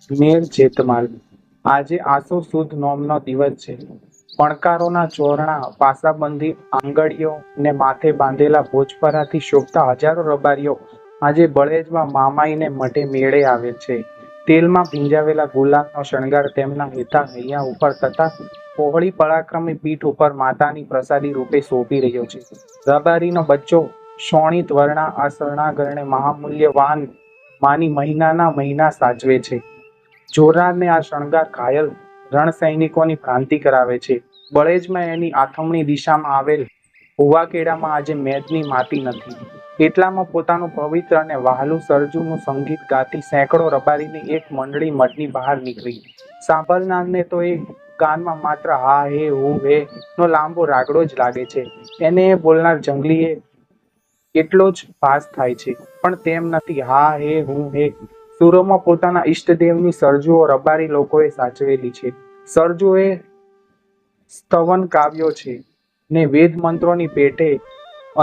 મેર જેતમાલ આજે આસો સુદ નોમનો દિવસ છે. પણકારોના ચોરણા, પાસાબંધી આંગળીઓ ને માથે બાંધેલા ભોજપરાથી શોભતા હજારો રબારીઓ આજે બળેજમાં મામાઈને મઢે મેળે આવે છે. તેલમાં ભીંજાવેલા ગુલાબનો શણગાર તેમના હેઠા હૈયા ઉપર તથા પહોળી પરાક્રમી પીઠ ઉપર માતાની પ્રસાદી રૂપે શોભી રહ્યો છે. રબારીનો બચ્ચો શોણિત વર્ણા આ શરણાગરને મહામૂલ્યવાન માની મહિનાના મહિના સાચવે છે. જોરારને આ શણગાર ઘાયલ રણ સૈનિકોની ભ્રાંતિ કરાવે છે. બળેજમાં એની આથમણી દિશામાં આવેલ ભુવાકેડામાં આજે મેદની માતી નથી. એટલામાં પોતાનું પવિત્ર અને વહાલું સરજુનું સંગીત ગાતી સેંકડો રબારીની એક મંડળી મઠની બહાર નીકળી. સાંભળનારને તો એ ગાનમાં માત્ર હા હે હું હે નો લાંબો રાગડો જ લાગે છે. એને એ બોલનાર જંગલીએ એટલો જ ભાસ થાય છે, પણ તેમ નથી. હા હે હું હે સુરોમાં પોતાના ઈષ્ટદેવની સરજુઓ રબારી લોકોએ સાચવેલી છે. સરજુ એ સ્તવન કાવ્યો છે ને વેદ મંત્રોની પેઠે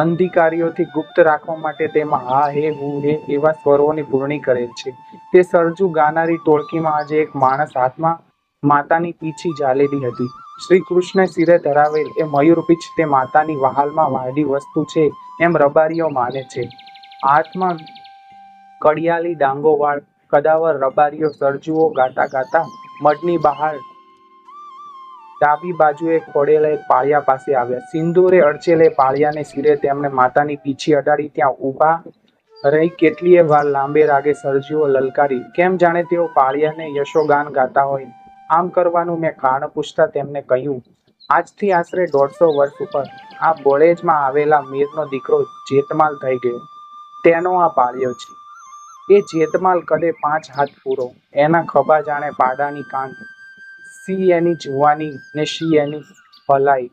અંધિકારીઓથી ગુપ્ત રાખવા માટે તેમાં હા હે હું હે એવા સ્વરોની પૂરણી કરેલ છે. તે સરજુ ગાનારી ટોળકીમાં આજે એક માણસ હાથમાં માતાની પીછી ઝાલેલી હતી. શ્રી કૃષ્ણ શિરે ધરાવેલ એ મયુરપીંછ તે માતાની વહાલમાં વાલી વસ્તુ છે એમ રબારીઓ માને છે. હાથમાં કડિયાલી ડાંગોવાળ કદાવર રબારીઓ સરજુઓ ગાતા ગાતા મઢની બહાર ડાબી બાજુએ ખોડેલા એક પાળિયા પાસે આવ્યા. સિંદૂરે અડચેલે પાળિયાને શિરે તેમણે માતાની પીછી અડાડી ત્યાં ઊભા રહી કેટલીય વાર લાંબે રાગે સરજુઓ લલકારી. કેમ જાણે તેઓ પાળિયાને યશોગાન ગાતા હોય. આમ કરવાનું મેં કારણ પૂછતા તેમને કહ્યું, આજથી આશરે 150 વર્ષ ઉપર આ બળેજમાં આવેલા મીરનો દીકરો જેતમાલ થઈ ગયો. તેનો આ પાળિયો છે. એ જેતમાલ કદે 5 હાથ પૂરો. એના ખભા જાણે પાડાની કાન. સી એની જુવાની ને શી એની ભલાઈ.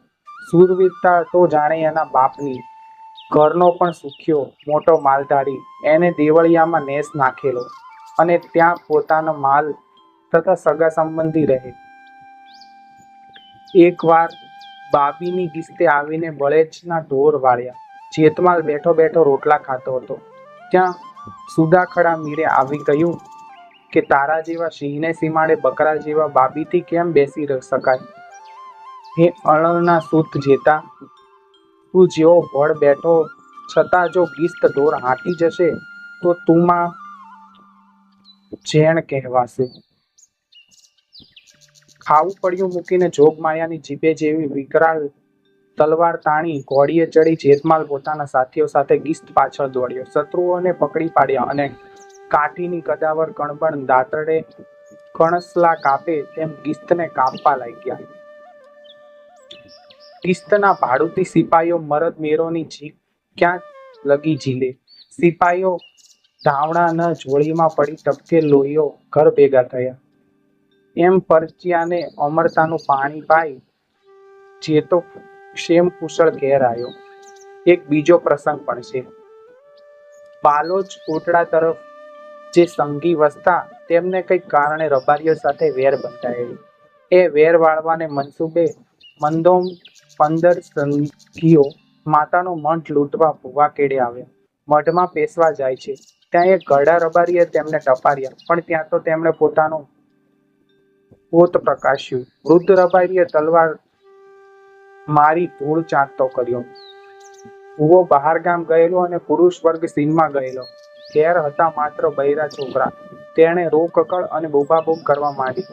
શૂરવીરતા તો જાણે એના બાપની. ઘરનો પણ સુખ્યો મોટો માલધારી. એને દેવળિયામાં નેસ નાખેલો અને ત્યાં પોતાનો માલ તથા સગા સંબંધી રહે. એકવાર બાબીની ગિસ્તે આવીને બળેજના ઢોર વાળ્યા. જેતમાલ બેઠો બેઠો રોટલા ખાતો હતો. ત્યાં સુદાખડા મીરે આવી કહ્યું કે તારા જેવા સિંહને સીમાડે બકરા જેવા બાબીથી કેમ બેસી શકાય? હે અળલના સૂત જેતા, તું જેવો ભળ બેઠો છતાં જો ગિસ્ત ઢોર હાંકી જશે તો તું માં જેણ કહેવાશે. ખાવું પડ્યું મૂકીને જોગમાયાની જીભે જેવી વિકરાળ તલવાર તાણી ઘોડીએ ચડી જેતમાલ પોતાના સાથીઓ સાથે ગિસ્ત પાછળ દોડ્યો. શત્રુઓને પકડી પાડ્યા અને કાઠીની કદાવર કણબણ દાંતરડે કણસલા કાપે તેમ ગિસ્તને કાપવા લાગ્યા. ગિસ્તના ભાડુતી સિપાઈઓ મરદ મેરોની જીભ ક્યાં લગી ઝીલે. સિપાઈઓ ધાવણા ન જોળીમાં પડી ટપકે લોહીઓ ઘર ભેગા થયા. એમ પરચ્યાને અમરતાનું પાણી પાઈ જેતો ક્ષેમ કુશળ ઘેર આવ્યો. એક બીજો પ્રસંગ પણ છે. બાલોજ કોટડા તરફ જે સંઘી વસતા તેમને કંઈક કારણે રબારીઓ સાથે વેર બંધાયેલી. એ વેર વાળવાને મનસુબે મંદોમ 15 સંઘીઓ માતાનો મઠ લૂંટવા ભુવાકેડે આવ્યા. મઢમાં પેશવા જાય છે ત્યાં એક ઘરડા રબારીએ તેમને ટપાર્યા, પણ ત્યાં તો તેમણે પોતાનું પોત પ્રકાશ્યું. વૃદ્ધ રબારીએ તલવાર મારી ધૂળ ચાંટતો કર્યો. ભુવો બહારગામ ગયેલો અને પુરુષ વર્ગ સીમમાં ગયેલો. ઘેર હતા માત્ર બૈરા છોકરા. તેણે રોકકળ અને બૂમાબૂમ કરવા માંડી.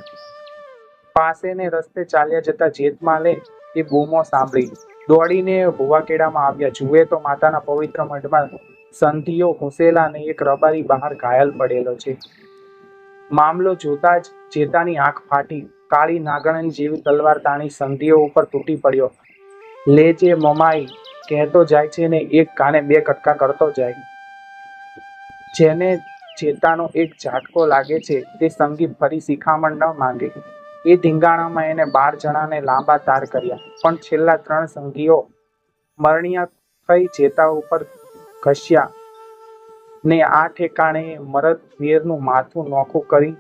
પાસેને રસ્તે ચાલ્યા જતા જેતમાલે એ બૂમો સાંભળી દોડીને ભુવાકેડામાં આવ્યા. જુએ તો માતાના પવિત્ર મઢમાં સંધીઓ ઘૂસેલા અને એક રબારી બહાર ઘાયલ પડેલો છે. મામલો જોતા જ જેતાની આંખ ફાટી. કાળી નાગણ જેવી તલવાર તાણી સંધીઓ ઉપર તૂટી પડ્યો. લેજે મમાઈ કહેતો જાય છે ને એક કાને 2 કટકા કરતો જાય. જેને જેતાનો એક ઝાટકો લાગે છે તે સંગી ફરી શિખામણ ન માંગે. એ ધીંગાણામાં એને 12 જણાને લાંબા તાર કર્યા, પણ છેલ્લા 3 સંઘીઓ મરણિયા થઈ જેતા ઉપર ઘસ્યા ને આ ઠેકાણે મરદ મેરનું માથું નોખું કરી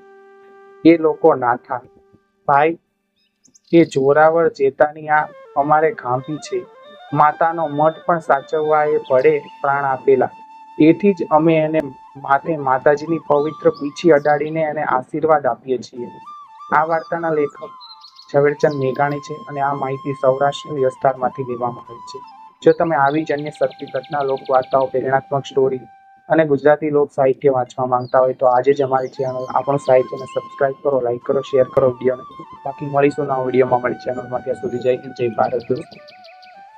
એ લોકો નાથા. ભાઈ, એ જોરાવર જેતાની આ અમારે ઘાંપી છે. માતાનો મઠ પણ સાચવવા એ ભળે પ્રાણ આપેલા. એથી જ અમે એને માથે માતાજીની પવિત્ર પીછી અડાડીને એને આશીર્વાદ આપીએ છીએ. આ વાર્તાના લેખક ઝવેરચંદ મેઘાણી છે અને આ માહિતી સૌરાષ્ટ્ર વિસ્તારમાંથી લેવામાં આવી છે. જો તમે આવી જ અન્ય સત્ય ઘટના, લોક વાર્તાઓ, પ્રેરણાત્મક સ્ટોરી અને ગુજરાતી લોક સાહિત્ય વાંચવા માંગતા હોય તો આજે જ અમારી ચેનલ આપણું સાહિત્યને સબસ્ક્રાઇબ કરો, લાઈક કરો, શેર કરો વિડીયોને. બાકી મળીશું નવા વિડીયોમાં, અમારી ચેનલમાં. ત્યાં સુધી જય હિન્દ, જય ભારત.